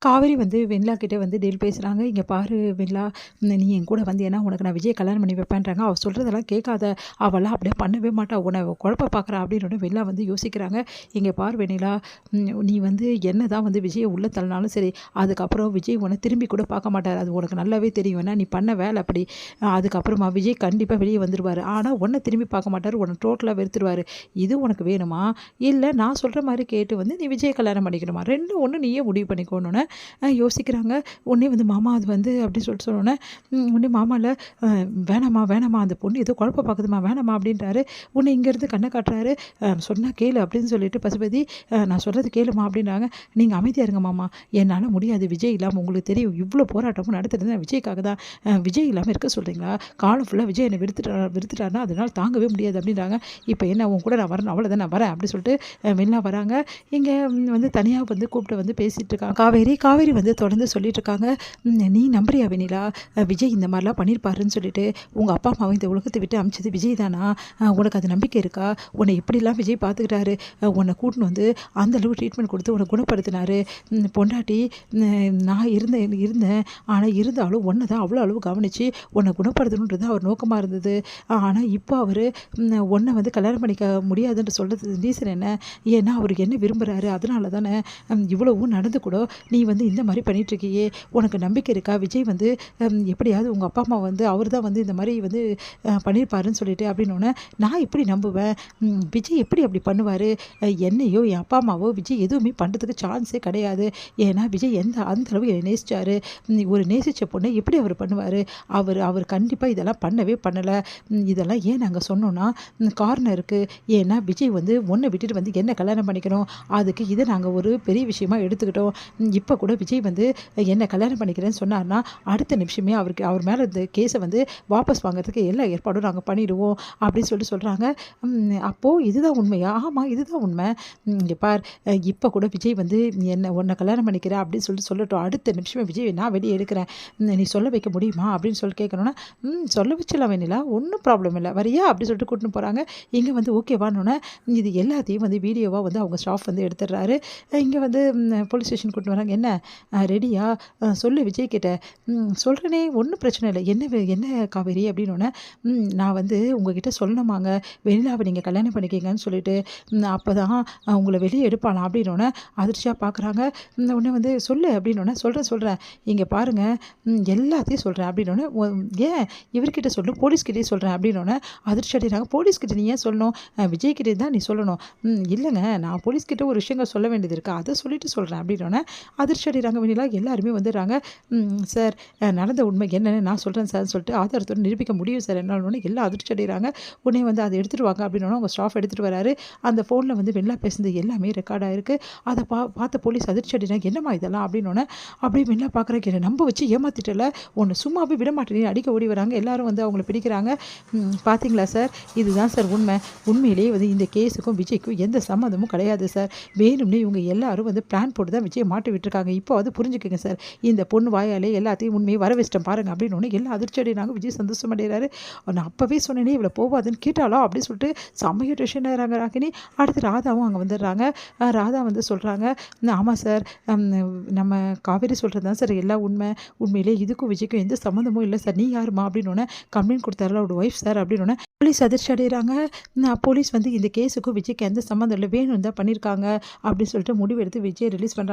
காவேரி வந்து வெண்ணிலா கிட்டே வந்து டீல் பேசுகிறாங்க. இங்கே பாரு வெண்ணிலா, நீ என் கூட வந்து ஏன்னா உனக்கு நான் விஜய் கல்யாணம் பண்ணி வைப்பேன்றாங்க. அவள் சொல்கிறதெல்லாம் கேட்காத, அவள்லாம் அப்படியே பண்ணவே மாட்டா, உன்னை குழப்ப பார்க்குறா அப்படின்னு வெண்ணிலா வந்து யோசிக்கிறாங்க. இங்கே பாரு வெண்ணிலா, நீ வந்து என்ன தான் வந்து விஜயை உள்ள தள்ளினாலும் சரி, அதுக்கப்புறம் விஜய் உன்னை திரும்பி கூட பார்க்க மாட்டார். அது உனக்கு நல்லாவே தெரியும். ஏன்னா நீ பண்ண வேலை அப்படி. அதுக்கப்புறமா விஜய் கண்டிப்பாக வெளியே வந்துடுவார். ஆனால் உன்னை திரும்பி பார்க்க மாட்டார், உன்னை டோட்டலாக வெறுத்துருவார். இது உனக்கு வேணுமா, இல்லை நான் சொல்கிற மாதிரி கேட்டு வந்து நீ விஜய் கல்யாணம் பண்ணிக்கணுமா? ரெண்டும் ஒன்று நீயே முடிவு பண்ணிக்கணுன்னு யோசிக்கிறாங்க. உடனே வந்து மாமா அது வந்து அப்படின்னு சொல்லிட்டு சொன்னோன்னே உடனே மாமாவில் வேணாமா வேணாமா, அந்த பொண்ணு ஏதோ குழப்ப பார்க்குதுமா, வேணாமா அப்படின்றாரு. உன்னை இங்கேருந்து கண்ணை காட்டுறாரு. சொன்னால் கேளு அப்படின்னு சொல்லிட்டு பசுபதி, நான் சொல்கிறது கேளுமா அப்படின்றாங்க. நீங்கள் அமைதியாக இருங்க மாமா, என்னால் முடியாது விஜய் இல்லாமல். உங்களுக்கு தெரியும் இவ்வளோ போராட்டமும் நடத்துறது விஜய்க்காக தான். விஜய் இல்லாமல் இருக்க சொல்கிறீங்களா? காலம் ஃபுல்லாக விஜய் என்னை விருத்துட்டாருன்னா அதனால் தாங்கவே முடியாது அப்படின்றாங்க. இப்போ என்ன உன் கூட நான் வரணும், அவ்வளோதான் நான் வரேன் அப்படின்னு சொல்லிட்டு வெளில வராங்க. இங்கே வந்து தனியாக வந்து கூப்பிட்டு வந்து பேசிகிட்டு இருக்காங்க காவேரி வந்து தொடர்ந்து சொல்லிட்டு இருக்காங்க. நீ நம்புறியா வெண்ணிலா, விஜய் இந்த மாதிரிலாம் பண்ணியிருப்பாருன்னு சொல்லிட்டு? உங்கள் அப்பா அம்மாவை இந்த உலகத்தை விட்டு அமிச்சது விஜய் தானா? உனக்கு அது நம்பிக்கை இருக்கா? உன்னை எப்படிலாம் விஜய் பார்த்துக்கிட்டாரு, உன்னை கூட்டின்னு வந்து அந்தளவு ட்ரீட்மெண்ட் கொடுத்து உன்னை குணப்படுத்தினாரு. பொண்டாட்டி நான் இருந்தேன் ஆனால் இருந்தாலும் ஒன்றை தான் அவ்வளோ அளவு கவனித்து உன்னை குணப்படுத்தணுன்றது அவர் நோக்கமாக இருந்தது. ஆனால் இப்போ அவர் ஒன்றை வந்து கல்யாணம் பண்ணிக்க முடியாதுன்ற சொல்கிறது ரீசன் என்ன? ஏன்னா அவருக்கு என்ன விரும்புகிறாரு, அதனால தானே இவ்வளவும் நடந்து கூட நீ வந்து இந்த மாதிரி பண்ணிகிட்ருக்கியே. உனக்கு நம்பிக்கை இருக்கா விஜய் வந்து எப்படியாவது உங்கள் அப்பா அம்மா வந்து அவர் தான் வந்து இந்த மாதிரி வந்து பண்ணியிருப்பாருன்னு சொல்லிட்டு அப்படின்னோடனே நான் எப்படி நம்புவேன்? விஜய் எப்படி அப்படி பண்ணுவார்? என்னையோ என் அப்பா அம்மாவோ விஜய் எதுவுமே பண்ணுறதுக்கு சான்ஸே கிடையாது. ஏன்னா விஜய் அந்த அளவு என்னை நேசித்தார். ஒரு நேசித்த பொண்ணை எப்படி அவர் பண்ணுவார்? அவர் கண்டிப்பாக இதெல்லாம் பண்ணவே பண்ணலை. இதெல்லாம் ஏன் நாங்கள் சொன்னோன்னா காரணம் இருக்குது. ஏன்னா விஜய் வந்து ஒன்றை விட்டுட்டு வந்து என்ன கல்யாணம் பண்ணிக்கணும், அதுக்கு இதை நாங்கள் ஒரு பெரிய விஷயமா எடுத்துக்கிட்டோம். இப்போ கூட விஜய் வந்து என்ன கல்யாணம் பண்ணிக்கிறேன்னு சொன்னார்னா அடுத்த நிமிஷமே அவர் மேலே இந்த கேஸை வந்து வாபஸ் வாங்கிறதுக்கு எல்லா ஏற்பாடும் நாங்கள் பண்ணிவிடுவோம் அப்படின்னு சொல்கிறாங்க. அப்போது இதுதான் உண்மையா? ஆமாம் இதுதான் உண்மை. இங்கே பார், இப்போ கூட விஜய் வந்து உன்னை கல்யாணம் பண்ணிக்கிறேன் அப்படின்னு சொல்லட்டும், அடுத்த நிமிஷமே விஜய் நான் வெளியே எடுக்கிறேன், நீ சொல்ல வைக்க முடியுமா அப்படின்னு சொல்லி கேட்கணுன்னா சொல்ல வச்சிடலாம் வேணிலா, ஒன்றும் ப்ராப்ளம் இல்லை, வரியா அப்படின்னு சொல்லிட்டு கூட்டின்னு போகிறாங்க. இங்கே வந்து ஓகேவானோன்னே இது எல்லாத்தையும் வந்து வீடியோவாக வந்து அவங்க ஸ்டாஃப் வந்து எடுத்துடுறாரு. இங்கே வந்து போலீஸ் ஸ்டேஷன் கூட்டின்னு வராங்க. என்ன ரெடியா, சொல்லு விஜய் கிட்ட. சொல்கிறேனே, ஒன்றும் பிரச்சனை இல்லை, என்ன காவேரி அப்படின்னோடனே நான் வந்து உங்ககிட்ட சொல்லணுமாங்க, வெண்ணிலாவை நீங்கள் கல்யாணம் பண்ணிக்கிங்கன்னு சொல்லிட்டு அப்போ தான் உங்களை வெளியே எடுப்பாலாம் அப்படின்னோடனே அதிர்ச்சியாக பார்க்குறாங்க. உடனே வந்து சொல்லு அப்படின்னோடனே சொல்கிறேன் இங்கே பாருங்கள் எல்லாத்தையும் சொல்கிறேன் அப்படின்னோடனே ஏன் இவர்கிட்ட சொல்லணும், போலீஸ்கிட்டே சொல்கிறேன் அப்படின்னோடனே அதிர்ச்சி அடைகிறாங்க. போலீஸ்கிட்ட நீ ஏன் சொல்லணும், விஜய்கிட்டே தான் நீ சொல்லணும். இல்லைங்க, நான் போலீஸ்கிட்ட ஒரு விஷயங்கள் சொல்ல வேண்டியது இருக்குது, அதை சொல்லிட்டு சொல்கிறேன் அப்படின்னோடனே அதிர்ச்சி அடைகிறாங்க. வெண்ணிலா எல்லாருமே வந்துடுறாங்க. சார் நடந்த உண்மை என்னன்னு நான் சொல்கிறேன் சார்னு சொல்லிட்டு ஆதாரத்தோடு நிரூபிக்க முடியும் சார் என்னாலும் எல்லாம் அதிர்ச்சி அடைகிறாங்க. உடனே வந்து அதை எடுத்துகிட்டு வாங்க அப்படின்னோன்னா அவங்க ஸ்டாஃப் எடுத்துகிட்டு வராரு. அந்த ஃபோனில் வந்து வெண்ணிலா பேசுனது எல்லாமே ரெக்கார்ட் ஆகிருக்கு. அதை பார்த்த போலீஸ் அதிர்ச்சி அடைகிறாங்க. என்னம்மா இதெல்லாம் அப்படின்னோடனே அப்படியே வெண்ணிலா பார்க்குறக்கு என்ன நம்ப வச்சு ஏமாத்திட்டல, ஒன்று சும்மாவே விட மாட்டேன் அடிக்க ஓடி வராங்க. எல்லாரும் வந்து அவங்கள பிடிக்கிறாங்க. பார்த்தீங்களா சார், இதுதான் சார் உண்மை. உண்மையிலேயே வந்து இந்த கேஸுக்கும் விஜய்க்கும் எந்த சம்மந்தமும் கிடையாது சார். வேணும்னே இவங்க எல்லாரும் வந்து பிளான் போட்டு தான் விஜயை மாட்டி விட்டுருக்காங்க. இப்போ அது புரிஞ்சுக்கோங்க சார், இந்த பொண்ணு வாயாலே எல்லாத்தையும் உண்மையை வர வச்சிட்டேன் பாருங்க அப்படின்னு எல்லாம் அதிர்ச்சி அடைகிறாங்க. விஜய் சந்தோஷம் அடைகிறாரு. நான் அப்போவே சொன்னேனே இவ்வளோ போவாதுன்னு கேட்டாலோ அப்படின்னு சொல்லிட்டு செம்மையாக டென்ஷன் ஆகிறாங்க ராகினி. அடுத்து ராதாவும் அங்கே வந்துடுறாங்க. ராதா வந்து சொல்கிறாங்க, ஆமாம் சார், நம்ம காவேரி சொல்கிறது தான் சார் எல்லாம் உண்மையிலே இதுக்கும் விஜய்க்கும் எந்த சம்மந்தமும் இல்லை சார். நீ யாருமா அப்படின்னு கம்ப்ளைண்ட் கொடுத்தாரு அவரோட ஒய்ஃப் சார் அப்படின்னு போலீஸ் அதிர்ச்சி அடைகிறாங்க. போலீஸ் வந்து இந்த கேஸுக்கும் விஜய்க்கு எந்த சம்மந்தம் இல்லை, வேணும் தான் பண்ணியிருக்காங்க அப்படின்னு சொல்லிட்டு முடிவெடுத்து விஜய் ரிலீஸ் பண்ணுறாங்க.